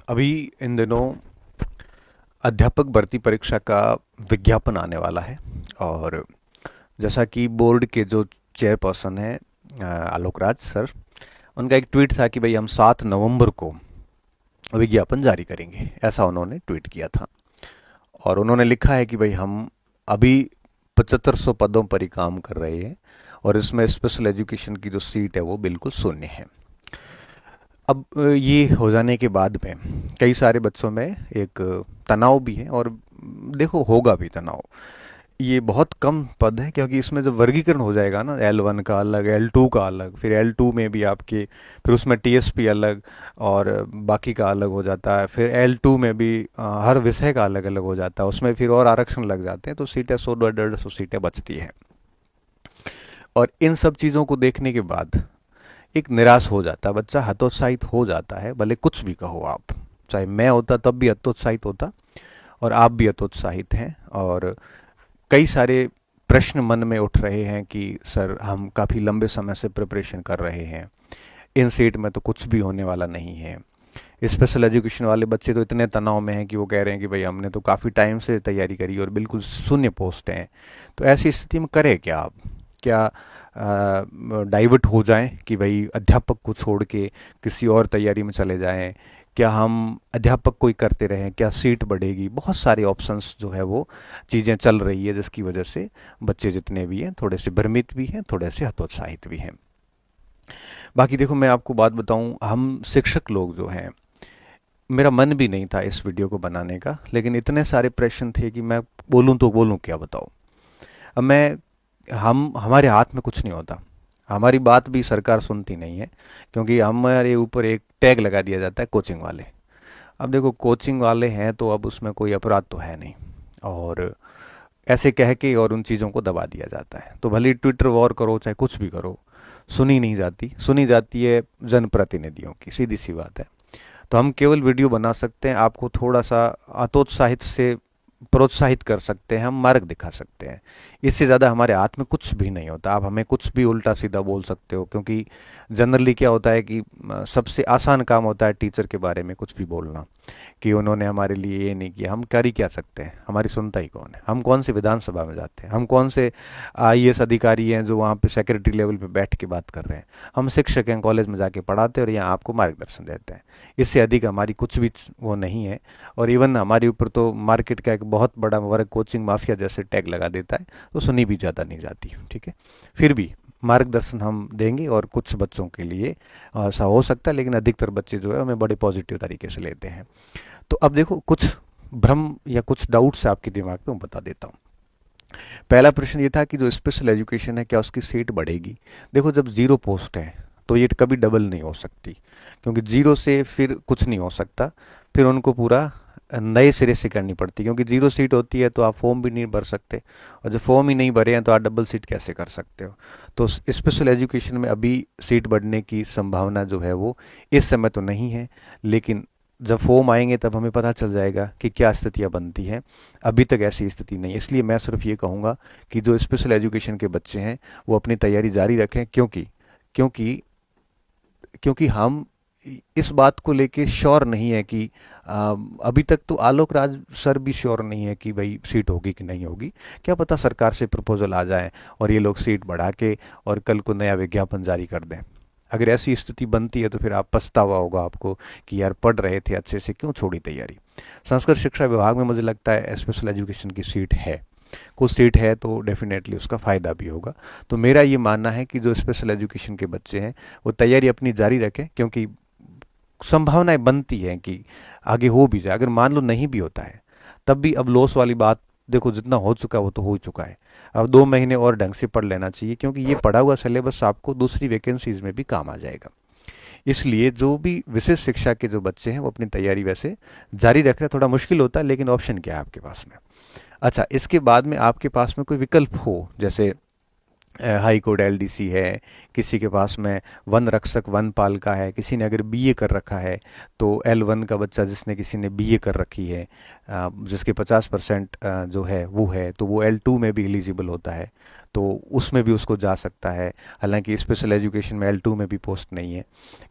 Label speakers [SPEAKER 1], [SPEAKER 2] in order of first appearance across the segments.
[SPEAKER 1] अभी इन दिनों अध्यापक भर्ती परीक्षा का विज्ञापन आने वाला है। और जैसा कि बोर्ड के जो चेयरपर्सन हैं आलोक राज सर, उनका एक ट्वीट था कि भाई हम 7 नवंबर को विज्ञापन जारी करेंगे, ऐसा उन्होंने ट्वीट किया था। और उन्होंने लिखा है कि भाई हम अभी 7500 पदों पर ही काम कर रहे हैं और इसमें स्पेशल एजुकेशन की जो सीट है वो बिल्कुल शून्य है। अब ये हो जाने के बाद में कई सारे बच्चों में एक तनाव भी है, और देखो होगा भी तनाव। ये बहुत कम पद है, क्योंकि इसमें जब वर्गीकरण हो जाएगा ना, L1 का अलग, L2 का अलग, फिर L2 में भी आपके, फिर उसमें TSP अलग और बाकी का अलग हो जाता है, फिर L2 में भी हर विषय का अलग अलग हो जाता है, उसमें फिर और आरक्षण लग जाते हैं, तो सीटें 100 150 सीटें बचती हैं। और इन सब चीज़ों को देखने के बाद एक निराश हो जाता है बच्चा, हतोत्साहित हो जाता है। भले कुछ भी कहो आप, चाहे मैं होता तब भी हतोत्साहित होता, और आप भी हतोत्साहित हैं। और कई सारे प्रश्न मन में उठ रहे हैं कि सर हम काफ़ी लंबे समय से प्रिपरेशन कर रहे हैं, इन सीट में तो कुछ भी होने वाला नहीं है। स्पेशल एजुकेशन वाले बच्चे तो इतने तनाव में हैं कि वो कह रहे हैं कि भाई हमने तो काफ़ी टाइम से तैयारी करी और बिल्कुल शून्य पोस्ट हैं। तो ऐसी स्थिति में करें क्या आप? क्या डाइवर्ट हो जाएं कि भाई अध्यापक को छोड़ के किसी और तैयारी में चले जाएं? क्या हम अध्यापक को ही करते रहें? क्या सीट बढ़ेगी? बहुत सारे ऑप्शंस जो है वो चीज़ें चल रही है, जिसकी वजह से बच्चे जितने भी हैं थोड़े से भ्रमित भी हैं, थोड़े से हतोत्साहित भी हैं। बाकी देखो, मैं आपको बात बताऊं, हम शिक्षक लोग जो हैं, मेरा मन भी नहीं था इस वीडियो को बनाने का, लेकिन इतने सारे प्रश्न थे कि मैं बोलूं तो बोलूं क्या, बताओ। अब मैं हम हमारे हाथ में कुछ नहीं होता, हमारी बात भी सरकार सुनती नहीं है, क्योंकि हमारे ऊपर एक टैग लगा दिया जाता है कोचिंग वाले। अब देखो, कोचिंग वाले हैं तो अब उसमें कोई अपराध तो है नहीं, और ऐसे कह के और उन चीज़ों को दबा दिया जाता है। तो भले ट्विटर वॉर करो चाहे कुछ भी करो, सुनी नहीं जाती, सुनी जाती है जनप्रतिनिधियों की, सीधी सी बात है। तो हम केवल वीडियो बना सकते हैं, आपको थोड़ा सा हतोत्साहित से प्रोत्साहित कर सकते हैं, हम मार्ग दिखा सकते हैं। इससे ज़्यादा हमारे हाथ में कुछ भी नहीं होता। आप हमें कुछ भी उल्टा सीधा बोल सकते हो, क्योंकि जनरली क्या होता है कि सबसे आसान काम होता है टीचर के बारे में कुछ भी बोलना, कि उन्होंने हमारे लिए ये नहीं किया। हम कर ही क्या सकते हैं? हमारी सुनता ही कौन है? हम कौन से विधानसभा में जाते हैं? हम कौन से IAS अधिकारी हैं जो वहाँ पे सेक्रेटरी लेवल पे बैठ के बात कर रहे हैं? हम शिक्षक हैं, कॉलेज में जाके पढ़ाते हैं और यहाँ आपको मार्गदर्शन देते हैं। इससे अधिक हमारी कुछ भी वो नहीं है। और इवन हमारे ऊपर तो मार्केट का एक बहुत बड़ा वर्ग कोचिंग माफिया जैसे टैग लगा देता है, तो सुनी भी ज़्यादा नहीं जाती। ठीक है, फिर भी मार्गदर्शन हम देंगे, और कुछ बच्चों के लिए ऐसा हो सकता है, लेकिन अधिकतर बच्चे जो है हमें बड़े पॉजिटिव तरीके से लेते हैं। तो अब देखो, कुछ भ्रम या कुछ डाउट्स आपके दिमाग में, मैं बता देता हूँ। पहला प्रश्न ये था कि जो स्पेशल एजुकेशन है, क्या उसकी सीट बढ़ेगी? देखो, जब 0 पोस्ट है तो ये कभी डबल नहीं हो सकती, क्योंकि 0 से फिर कुछ नहीं हो सकता, फिर उनको पूरा नए सिरे से करनी पड़ती है, क्योंकि 0 सीट होती है तो आप फॉर्म भी नहीं भर सकते, और जब फॉर्म ही नहीं भरे हैं तो आप डबल सीट कैसे कर सकते हो? तो स्पेशल एजुकेशन में अभी सीट बढ़ने की संभावना जो है वो इस समय तो नहीं है, लेकिन जब फॉर्म आएंगे तब हमें पता चल जाएगा कि क्या स्थितियां बनती हैं। अभी तक ऐसी स्थिति नहीं, इसलिए मैं सिर्फ ये कहूँगा कि जो स्पेशल एजुकेशन के बच्चे हैं वो अपनी तैयारी जारी रखें, क्योंकि क्योंकि क्योंकि हम इस बात को लेके श्योर नहीं है कि अभी तक तो आलोक राज सर भी श्योर नहीं है कि भाई सीट होगी कि नहीं होगी। क्या पता सरकार से प्रपोजल आ जाए और ये लोग सीट बढ़ा के और कल को नया विज्ञापन जारी कर दें। अगर ऐसी स्थिति बनती है तो फिर आप पछतावा होगा आपको कि यार पढ़ रहे थे अच्छे से, क्यों छोड़ी तैयारी। संस्कृत शिक्षा विभाग में मुझे लगता है स्पेशल एजुकेशन की सीट है, कुछ सीट है, तो डेफिनेटली उसका फ़ायदा भी होगा। तो मेरा ये मानना है कि जो स्पेशल एजुकेशन के बच्चे हैं वो तैयारी अपनी जारी रखें, क्योंकि संभावनाएं बनती हैं कि आगे हो भी जाए। अगर मान लो नहीं भी होता है तब भी अब लॉस वाली बात, देखो जितना हो चुका है वो तो हो ही चुका है। अब 2 महीने और ढंग से पढ़ लेना चाहिए, क्योंकि ये पढ़ा हुआ सिलेबस आपको दूसरी वैकेंसीज में भी काम आ जाएगा। इसलिए जो भी विशेष शिक्षा के जो बच्चे हैं वो अपनी तैयारी वैसे जारी रख रहे हैं। थोड़ा मुश्किल होता है, लेकिन ऑप्शन क्या है आपके पास में? अच्छा, इसके बाद में आपके पास में कोई विकल्प हो, जैसे हाई कोर्ट LDC है, किसी के पास में वन रक्षक वनपाल का है, किसी ने अगर BA कर रखा है, तो L1 का बच्चा जिसने किसी ने BA कर रखी है, जिसके 50% जो है वो है, तो वो L2 में भी एलिजिबल होता है। तो उसमें भी उसको जा सकता है। हालांकि स्पेशल एजुकेशन में L2 में भी पोस्ट नहीं है।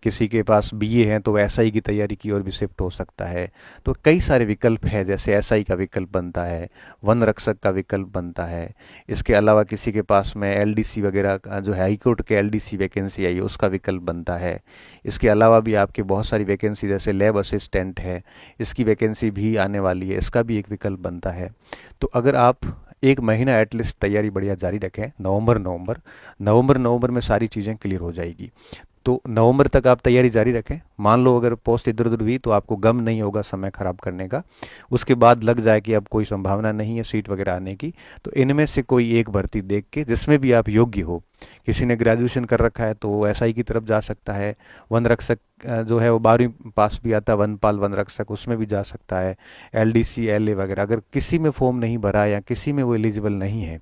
[SPEAKER 1] किसी के पास BA है तो SI की तैयारी की ओर भी शिफ्ट हो सकता है। तो कई सारे विकल्प है, जैसे SI का विकल्प बनता है, वन रक्षक का विकल्प बनता है। इसके अलावा किसी के पास में LDC वगैरह का जो है हाई कोर्ट के LDC वैकेंसी आई उसका विकल्प बनता है। इसके अलावा भी आपके बहुत सारी वैकेंसी जैसे लैब असिस्टेंट है, इसकी वैकेंसी भी आने वाली है, इसका भी एक विकल्प बनता है। तो अगर आप एक महीना एटलीस्ट तैयारी बढ़िया जारी रखें, नवंबर में सारी चीज़ें क्लियर हो जाएगी। तो नवंबर तक आप तैयारी जारी रखें। मान लो अगर पोस्ट इधर उधर हुई तो आपको गम नहीं होगा समय खराब करने का। उसके बाद लग जाए कि अब कोई संभावना नहीं है सीट वगैरह आने की, तो इनमें से कोई एक भर्ती देख के जिसमें भी आप योग्य हो, किसी ने ग्रेजुएशन कर रखा है तो वो SI की तरफ जा सकता है। वन रक्षक जो है वो 12वीं पास भी आता है, वनपाल वन रक्षक, उसमें भी जा सकता है। LDC LA वगैरह अगर किसी में फॉर्म नहीं भरा या किसी में वो एलिजिबल नहीं है,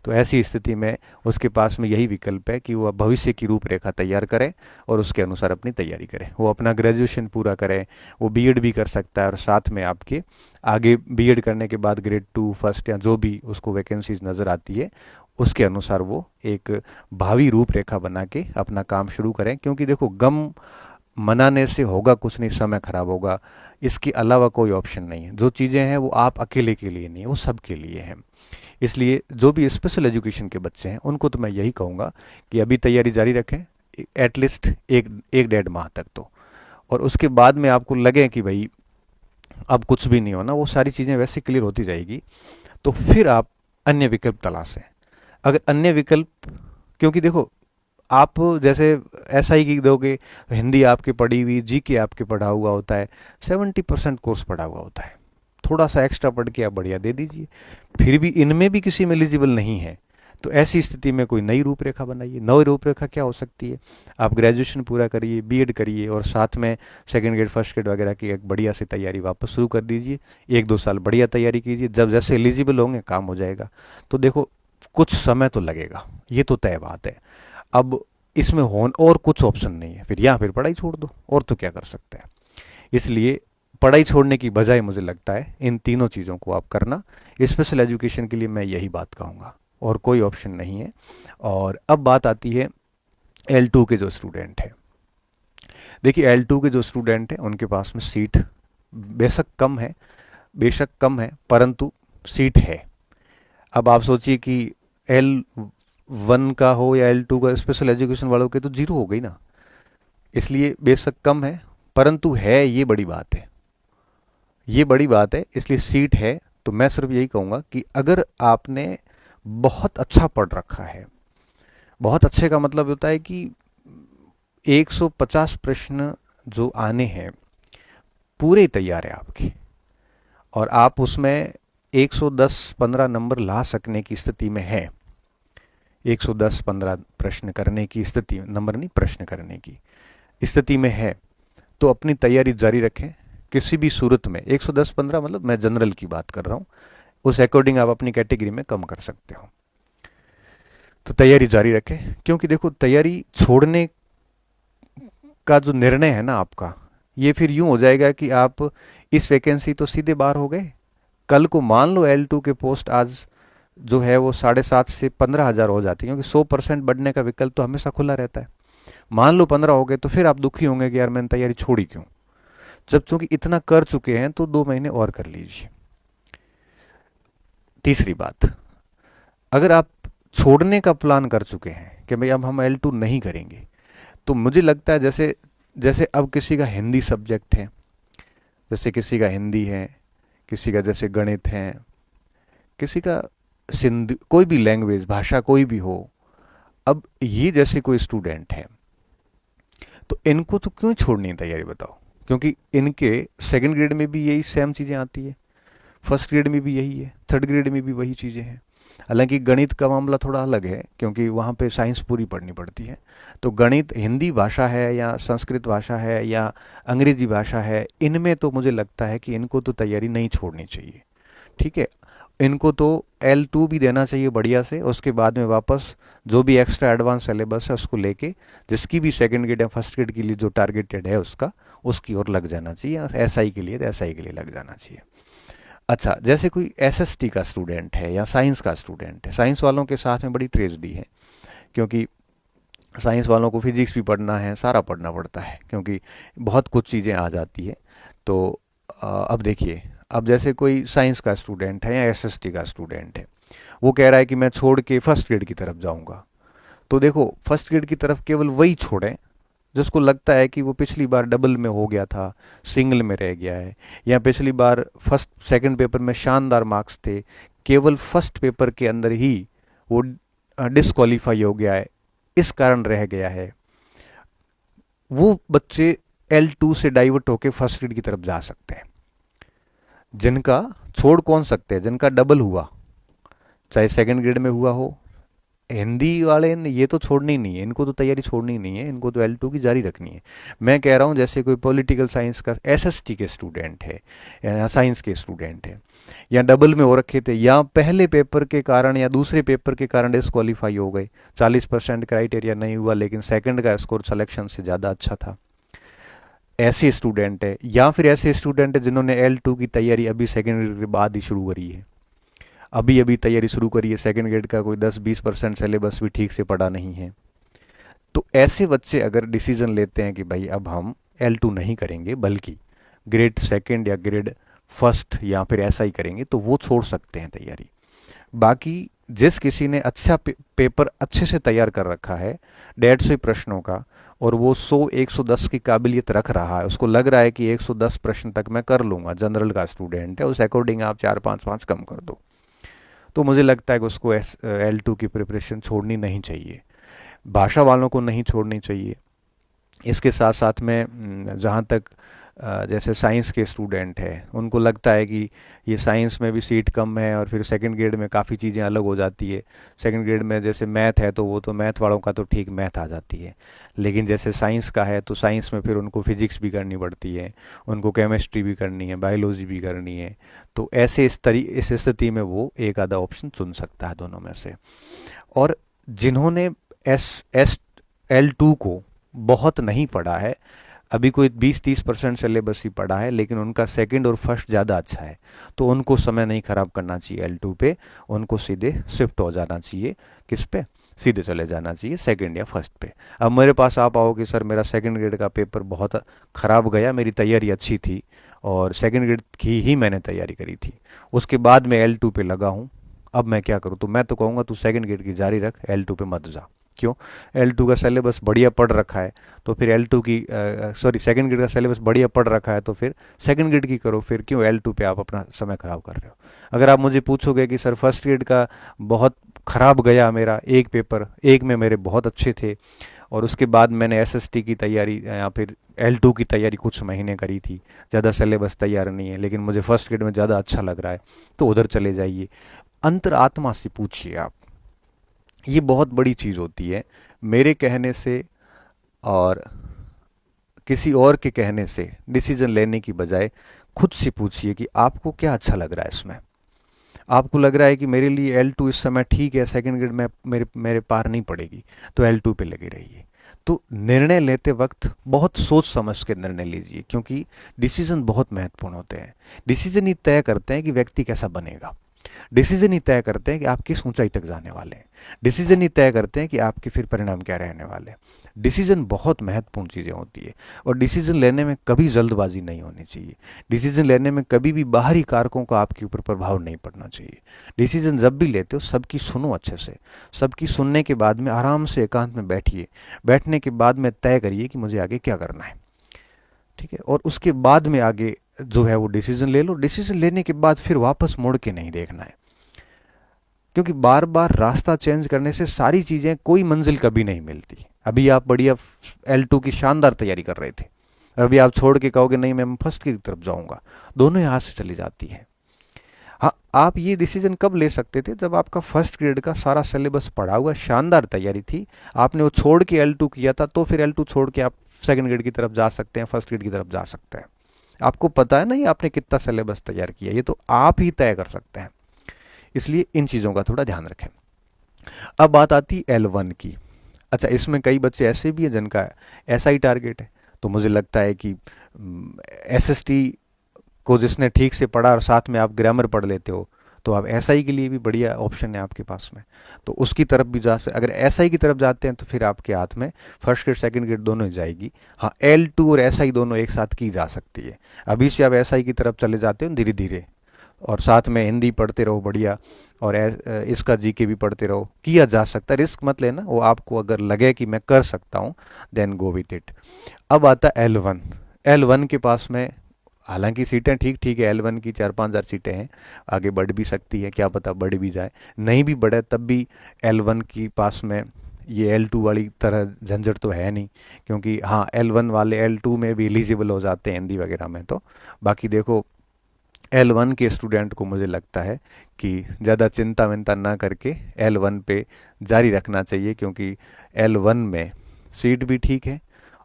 [SPEAKER 1] तो ऐसी स्थिति में उसके पास में यही विकल्प है कि वो भविष्य की रूपरेखा तैयार करे और उसके अनुसार अपनी तैयारी करे। वो अपना ग्रेजुएशन पूरा करे, वो B.Ed भी कर सकता है और साथ में आपके आगे B.Ed करने के बाद ग्रेड 2 फर्स्ट या जो भी उसको वैकेंसीज नज़र आती है उसके अनुसार वो एक भावी रूपरेखा बना के अपना काम शुरू करें। क्योंकि देखो, गम मनाने से होगा कुछ नहीं, समय खराब होगा। इसके अलावा कोई ऑप्शन नहीं है। जो चीज़ें हैं वो आप अकेले के लिए नहीं है, वो सब के लिए हैं। इसलिए जो भी स्पेशल एजुकेशन के बच्चे हैं उनको तो मैं यही कहूँगा कि अभी तैयारी जारी रखें, एटलीस्ट एक 1.5 माह तक तो। और उसके बाद में आपको लगे कि भाई अब कुछ भी नहीं होना, वो सारी चीज़ें वैसे क्लियर होती जाएगी, तो फिर आप अन्य विकल्प तलाशें। अगर अन्य विकल्प, क्योंकि देखो आप जैसे SI की दोगे तो हिंदी आपकी पढ़ी हुई, GK आपके पढ़ा हुआ होता है, 70% कोर्स पढ़ा हुआ होता है। थोड़ा सा एक्स्ट्रा पढ़ के आप बढ़िया दे दीजिए। फिर भी इनमें भी किसी में एलिजिबल नहीं है, तो ऐसी स्थिति में कोई नई रूपरेखा बनाइए। नई रूपरेखा क्या हो सकती है? आप ग्रेजुएशन पूरा करिए, B.Ed करिए और साथ में सेकंड ग्रेड फर्स्ट ग्रेड वगैरह की एक बढ़िया सी तैयारी वापस शुरू कर दीजिए। 1-2 साल बढ़िया तैयारी कीजिए, जब जैसे एलिजिबल होंगे काम हो जाएगा। तो देखो, कुछ समय तो लगेगा, ये तो तय बात है। अब इसमें और कुछ ऑप्शन नहीं है, फिर या फिर पढ़ाई छोड़ दो, और तो क्या कर सकते हैं। इसलिए पढ़ाई छोड़ने की बजाय मुझे लगता है इन तीनों चीज़ों को आप करना। स्पेशल एजुकेशन के लिए मैं यही बात कहूँगा, और कोई ऑप्शन नहीं है। और अब बात आती है L2 के जो स्टूडेंट हैं। देखिए, L2 के जो स्टूडेंट हैं उनके पास में सीट बेशक कम है, परंतु सीट है। अब आप सोचिए कि L1 का हो या L2 का, स्पेशल एजुकेशन वालों के तो 0 हो गई ना। इसलिए बेशक कम है, परंतु है, ये बड़ी बात है। ये बड़ी बात है, इसलिए सीट है। तो मैं सिर्फ यही कहूँगा कि अगर आपने बहुत अच्छा पढ़ रखा है, बहुत अच्छे का मतलब होता है कि 150 प्रश्न जो आने हैं पूरे तैयार है आपके, और आप उसमें 110-15 नंबर ला सकने की स्थिति में है। 110-15 प्रश्न करने की स्थिति, नंबर नहीं, प्रश्न करने की स्थिति में है, तो अपनी तैयारी जारी रखें। किसी भी सूरत में 110-15 मतलब मैं जनरल की बात कर रहा हूँ, उस अकॉर्डिंग आप अपनी कैटेगरी में कम कर सकते हो। तो तैयारी जारी रखें, क्योंकि देखो, तैयारी छोड़ने का जो निर्णय है ना आपका, ये फिर यूं हो जाएगा कि आप इस वैकेंसी तो सीधे बाहर हो गए। कल को मान लो L2 के पोस्ट आज जो है वो 7,500 से 15,000 हो जाती है, क्योंकि 100% बढ़ने का विकल्प तो हमेशा खुला रहता है। मान लो 15 हो गए, तो फिर आप दुखी होंगे कि यार मैंने तैयारी छोड़ी क्यों। जब चूंकि इतना कर चुके हैं तो 2 महीने और कर लीजिए। तीसरी बात, अगर आप छोड़ने का प्लान कर चुके हैं कि भाई अब हम L2 नहीं करेंगे, तो मुझे लगता है जैसे जैसे अब किसी का हिंदी सब्जेक्ट है, जैसे किसी का हिंदी है, किसी का जैसे गणित है, किसी का सिंध, कोई भी लैंग्वेज भाषा कोई भी हो, अब ये जैसे कोई स्टूडेंट है, तो इनको तो क्यों छोड़नी है तैयारी, बताओ। क्योंकि इनके सेकंड ग्रेड में भी यही सेम चीज़ें आती है, फर्स्ट ग्रेड में भी यही है, थर्ड ग्रेड में भी वही चीज़ें हैं। हालांकि गणित का मामला थोड़ा अलग है, क्योंकि वहाँ पे साइंस पूरी पढ़नी पड़ती है। तो गणित हिंदी भाषा है या संस्कृत भाषा है या अंग्रेजी भाषा है, इनमें तो मुझे लगता है कि इनको तो तैयारी नहीं छोड़नी चाहिए। ठीक है, इनको तो L2 भी देना चाहिए बढ़िया से, उसके बाद में वापस जो भी एक्स्ट्रा एडवांस सिलेबस है उसको लेके, जिसकी भी सेकंड ग्रेड या फर्स्ट ग्रेड के लिए जो टारगेटेड है उसका, उसकी ओर लग जाना चाहिए। SI के लिए तो SI के लिए लग जाना चाहिए। अच्छा, जैसे कोई एसएसटी का स्टूडेंट है या साइंस का स्टूडेंट है, साइंस वालों के साथ में बड़ी ट्रेजेडी है, क्योंकि साइंस वालों को फिजिक्स भी पढ़ना है, सारा पढ़ना पड़ता है, क्योंकि बहुत कुछ चीज़ें आ जाती है। तो अब देखिए, अब जैसे कोई साइंस का स्टूडेंट है या एसएसटी का स्टूडेंट है, वो कह रहा है कि मैं छोड़ के फर्स्ट ग्रेड की तरफ जाऊंगा। तो देखो, फर्स्ट ग्रेड की तरफ केवल वही छोड़ें जिसको लगता है कि वो पिछली बार डबल में हो गया था, सिंगल में रह गया है, या पिछली बार फर्स्ट सेकंड पेपर में शानदार मार्क्स थे, केवल फर्स्ट पेपर के अंदर ही वो डिस्क्वालीफाई हो गया है, इस कारण रह गया है। वो बच्चे L2 से डाइवर्ट होकर फर्स्ट ग्रेड की तरफ जा सकते हैं। जिनका छोड़ कौन सकते हैं? जिनका डबल हुआ, चाहे सेकंड ग्रेड में हुआ हो। हिंदी वाले ने ये तो छोड़नी नहीं है, इनको तो तैयारी छोड़नी नहीं है, इनको तो L2 की जारी रखनी है। मैं कह रहा हूँ जैसे कोई पॉलिटिकल साइंस का एसएसटी के स्टूडेंट है या साइंस के स्टूडेंट है, या डबल में हो रखे थे, या पहले पेपर के कारण या दूसरे पेपर के कारण डिस्क्वालीफाई हो गए, 40% क्राइटेरिया नहीं हुआ, लेकिन सेकंड का स्कोर सिलेक्शन से ज़्यादा अच्छा था, ऐसे स्टूडेंट है। या फिर ऐसे स्टूडेंट है जिन्होंने L2 की तैयारी अभी सेकेंड ग्रेड के बाद ही शुरू करी है, अभी अभी तैयारी शुरू करी है, सेकेंड ग्रेड का कोई 10-20% सिलेबस भी ठीक से पढ़ा नहीं है। तो ऐसे बच्चे अगर डिसीजन लेते हैं कि भाई अब हम L2 नहीं करेंगे, बल्कि ग्रेड सेकेंड या ग्रेड फर्स्ट या फिर ऐसा ही करेंगे, तो वो छोड़ सकते हैं तैयारी। बाकी जिस किसी ने अच्छा पेपर अच्छे से तैयार कर रखा है 150 प्रश्नों का, और वो 100-110 की काबिलियत रख रहा है, उसको लग रहा है कि 110 प्रश्न तक मैं कर लूंगा, जनरल का स्टूडेंट है, उस अकॉर्डिंग आप 4-5 कम कर दो, तो मुझे लगता है कि उसको L2 की प्रिपरेशन छोड़नी नहीं चाहिए। भाषा वालों को नहीं छोड़नी चाहिए। इसके साथ साथ में जहाँ तक जैसे साइंस के स्टूडेंट है, उनको लगता है कि ये साइंस में भी सीट कम है, और फिर सेकंड ग्रेड में काफ़ी चीज़ें अलग हो जाती है। सेकंड ग्रेड में जैसे मैथ है, तो वो तो मैथ वालों का तो ठीक मैथ आ जाती है, लेकिन जैसे साइंस का है तो साइंस में फिर उनको फिजिक्स भी करनी पड़ती है, उनको केमिस्ट्री भी करनी है, बायोलॉजी भी करनी है। तो ऐसे इस स्थिति में वो एक आधा ऑप्शन चुन सकता है दोनों में से। और जिन्होंने L2 को बहुत नहीं पढ़ा है, अभी कोई 20-30% सिलेबस ही पढ़ा है, लेकिन उनका सेकंड और फर्स्ट ज़्यादा अच्छा है, तो उनको समय नहीं खराब करना चाहिए L2 पे, उनको सीधे शिफ्ट हो जाना चाहिए। किस पे? सीधे चले जाना चाहिए सेकंड या फर्स्ट पे। अब मेरे पास आप आओ कि सर मेरा सेकंड ग्रेड का पेपर बहुत ख़राब गया, मेरी तैयारी अच्छी थी और सेकंड ग्रेड की ही मैंने तैयारी करी थी, उसके बाद मैं L2 पे लगा हूँ, अब मैं क्या करूँ? तो मैं तो कहूँगा तू सेकंड ग्रेड की जारी रख, L2 पे मत जा। क्यों? L2 का सिलेबस बढ़िया पढ़ रखा है, तो फिर L2 की सॉरी सेकंड ग्रेड का सिलेबस बढ़िया पढ़ रखा है, तो फिर सेकंड ग्रेड की करो, फिर क्यों L2 पे आप अपना समय खराब कर रहे हो? अगर आप मुझे पूछोगे कि सर फर्स्ट ग्रेड का बहुत खराब गया मेरा, एक पेपर एक में मेरे बहुत अच्छे थे, और उसके बाद मैंने एसएसटी की तैयारी या फिर L2 की तैयारी कुछ महीने करी थी, ज़्यादा सिलेबस तैयार नहीं है, लेकिन मुझे फर्स्ट ग्रेड में ज़्यादा अच्छा लग रहा है, तो उधर चले जाइए। अंतरात्मा से पूछिए आप, ये बहुत बड़ी चीज़ होती है। मेरे कहने से और किसी और के कहने से डिसीजन लेने की बजाय खुद से पूछिए कि आपको क्या अच्छा लग रहा है इसमें। आपको लग रहा है कि मेरे लिए L2 इस समय ठीक है, सेकंड ग्रेड में मेरे मेरे पार नहीं पड़ेगी, तो L2 पे लगे रहिए। तो निर्णय लेते वक्त बहुत सोच समझ के निर्णय लीजिए, क्योंकि डिसीजन बहुत महत्वपूर्ण होते हैं। डिसीजन ही तय करते हैं कि व्यक्ति कैसा बनेगा। डिसीजन ही तय करते हैं कि आप किस ऊंचाई तक जाने वाले हैं। डिसीजन ही तय करते हैं कि आपके फिर परिणाम क्या रहने वाले हैं। डिसीजन बहुत महत्वपूर्ण चीज़ें होती है, और डिसीजन लेने में कभी जल्दबाजी नहीं होनी चाहिए। डिसीजन लेने में कभी भी बाहरी कारकों का आपके ऊपर प्रभाव नहीं पड़ना चाहिए। डिसीजन जब भी लेते हो सबकी सुनो अच्छे से, सबकी सुनने के बाद में आराम से एकांत में बैठिए, बैठने के बाद में तय करिए कि मुझे आगे क्या करना है, ठीक है, और उसके बाद में आगे जो है वो डिसीजन ले लो। डिसीजन लेने के बाद फिर वापस मुड़ के नहीं देखना है, क्योंकि बार बार रास्ता चेंज करने से सारी चीजें, कोई मंजिल कभी नहीं मिलती। अभी आप बढ़िया L2 की शानदार तैयारी कर रहे थे, अभी आप छोड़ के कहोगे नहीं मैं फर्स्ट की तरफ जाऊंगा, दोनों यहाँ से चली जाती है। हाँ, आप ये डिसीजन कब ले सकते थे? जब आपका फर्स्ट ग्रेड का सारा सिलेबस पढ़ा हुआ, शानदार तैयारी थी, आपने वो छोड़ के L2 किया था, तो फिर L2 छोड़ के आप सेकंड ग्रेड की तरफ जा सकते हैं, फर्स्ट ग्रेड की तरफ जा सकते हैं। आपको पता है ना ये आपने कितना सिलेबस तैयार किया, ये तो आप ही तय कर सकते हैं। इसलिए इन चीज़ों का थोड़ा ध्यान रखें। अब बात आती L1 की। अच्छा, इसमें कई बच्चे ऐसे भी हैं जिनका ऐसा ही टारगेट है, तो मुझे लगता है कि एसएसटी सपोज इसने ठीक से पढ़ा और साथ में आप ग्रामर पढ़ लेते हो, तो आप एसआई के लिए भी बढ़िया ऑप्शन है आपके पास में, तो उसकी तरफ भी जा सकते। अगर एसआई की तरफ जाते हैं तो फिर आपके हाथ में फर्स्ट ग्रेड सेकंड ग्रेड दोनों ही जाएगी। हाँ, L2 और एसआई दोनों एक साथ की जा सकती है। अभी से आप एसआई की तरफ चले जाते हो धीरे धीरे, और साथ में हिंदी पढ़ते रहो बढ़िया, और इसका जीके भी पढ़ते रहो, किया जा सकता है। रिस्क मत लेना, वो आपको अगर लगे कि मैं कर सकता हूँ देन गो विथ इट। अब आता है L1। L1 के पास में हालांकि सीटें ठीक ठीक है, L1 की 4-5 हज़ार सीटें हैं, आगे बढ़ भी सकती है, क्या पता बढ़ भी जाए, नहीं भी बढ़े तब भी L1 की पास में ये L2 वाली तरह झंझट तो है नहीं, क्योंकि हाँ L1 वाले L2 में भी एलिजिबल हो जाते हैं हिंदी वगैरह में। तो बाकी देखो, L1 के स्टूडेंट को मुझे लगता है कि ज़्यादा चिंता विंता ना करके L1 पे जारी रखना चाहिए, क्योंकि L1 में सीट भी ठीक है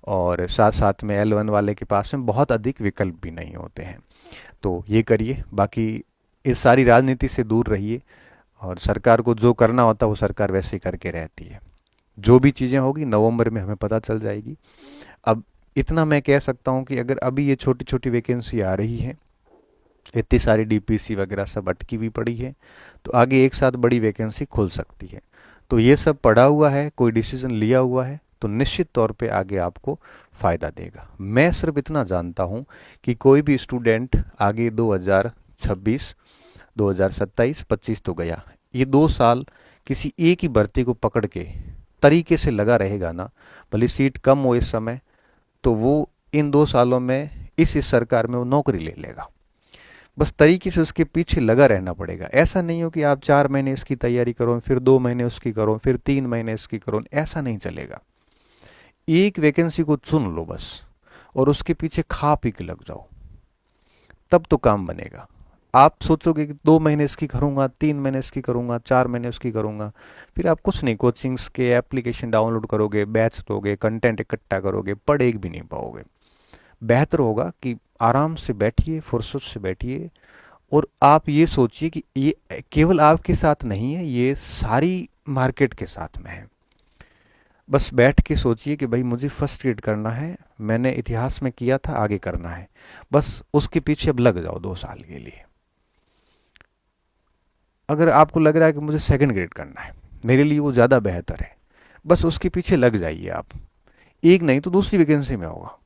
[SPEAKER 1] और साथ साथ में L1 वाले के पास में बहुत अधिक विकल्प भी नहीं होते हैं। तो ये करिए, बाकी इस सारी राजनीति से दूर रहिए, और सरकार को जो करना होता है वो सरकार वैसे ही करके रहती है। जो भी चीज़ें होगी नवंबर में हमें पता चल जाएगी। अब इतना मैं कह सकता हूँ कि अगर अभी ये छोटी छोटी वैकेंसी आ रही है, इतनी सारी डीपीसी वगैरह सब अटकी भी पड़ी है, तो आगे एक साथ बड़ी वैकेंसी खुल सकती है। तो ये सब पड़ा हुआ है, कोई डिसीजन लिया हुआ है तो निश्चित तौर पे आगे आपको फ़ायदा देगा। मैं सिर्फ इतना जानता हूँ कि कोई भी स्टूडेंट आगे 2026, 2027, 25 तो गया, ये 2 साल किसी एक ही भर्ती को पकड़ के तरीके से लगा रहेगा ना, भले सीट कम हो इस समय, तो वो इन 2 सालों में इस सरकार में वो नौकरी ले लेगा। बस तरीके से उसके पीछे लगा रहना पड़ेगा। ऐसा नहीं हो कि आप 4 महीने इसकी तैयारी करो, फिर 2 महीने उसकी करो, फिर 3 महीने इसकी करो, ऐसा नहीं चलेगा। एक वैकेंसी को चुन लो बस, और उसके पीछे खा पी के लग जाओ, तब तो काम बनेगा। आप सोचोगे कि 2 महीने इसकी करूंगा, 3 महीने इसकी करूंगा, 4 महीने उसकी करूंगा, फिर आप कुछ नहीं, कोचिंग्स के एप्लीकेशन डाउनलोड करोगे, बैच लोगे, कंटेंट इकट्ठा करोगे, पढ़ एक भी नहीं पाओगे। बेहतर होगा कि आराम से बैठिए, फुर्सत से बैठिए, और आप ये सोचिए कि ये केवल आपके साथ नहीं है, ये सारी मार्केट के साथ में है। बस बैठ के सोचिए कि भाई मुझे फर्स्ट ग्रेड करना है, मैंने इतिहास में किया था, आगे करना है, बस उसके पीछे अब लग जाओ 2 साल के लिए। अगर आपको लग रहा है कि मुझे सेकंड ग्रेड करना है, मेरे लिए वो ज़्यादा बेहतर है, बस उसके पीछे लग जाइए आप। एक नहीं तो दूसरी वैकेंसी में होगा।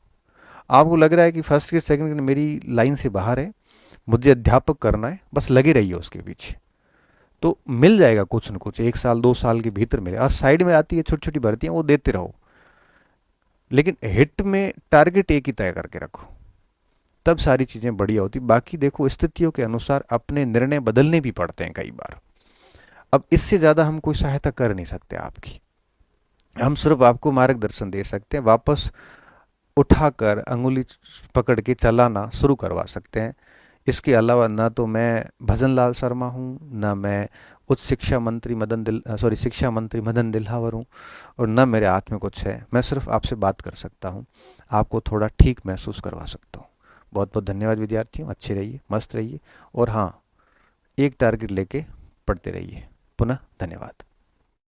[SPEAKER 1] आपको लग रहा है कि फर्स्ट ग्रेड सेकंड ग्रेड मेरी लाइन से बाहर है, मुझे अध्यापक करना है, बस लगे रहिए उसके पीछे, तो मिल जाएगा कुछ न कुछ, 1 साल 2 साल के भीतर मिलेगा। और साइड में आती है छोटी छोटी भर्तियां, वो देते रहो, लेकिन हिट में टारगेट एक ही तय करके रखो, तब सारी चीजें बढ़िया होती। बाकी देखो, स्थितियों के अनुसार अपने निर्णय बदलने भी पड़ते हैं कई बार। अब इससे ज्यादा हम कोई सहायता कर नहीं सकते आपकी, हम सिर्फ आपको मार्गदर्शन दे सकते हैं, वापस उठाकर अंगुली पकड़ के चलाना शुरू करवा सकते हैं। इसके अलावा ना तो मैं भजन लाल शर्मा हूँ, ना मैं उच्च शिक्षा मंत्री मदन दिल्हावर हूँ, और ना मेरे हाथ में कुछ है। मैं सिर्फ आपसे बात कर सकता हूँ, आपको थोड़ा ठीक महसूस करवा सकता हूँ। बहुत बहुत धन्यवाद विद्यार्थियों, अच्छे रहिए, मस्त रहिए, और हाँ, एक टारगेट लेके पढ़ते रहिए। पुनः धन्यवाद।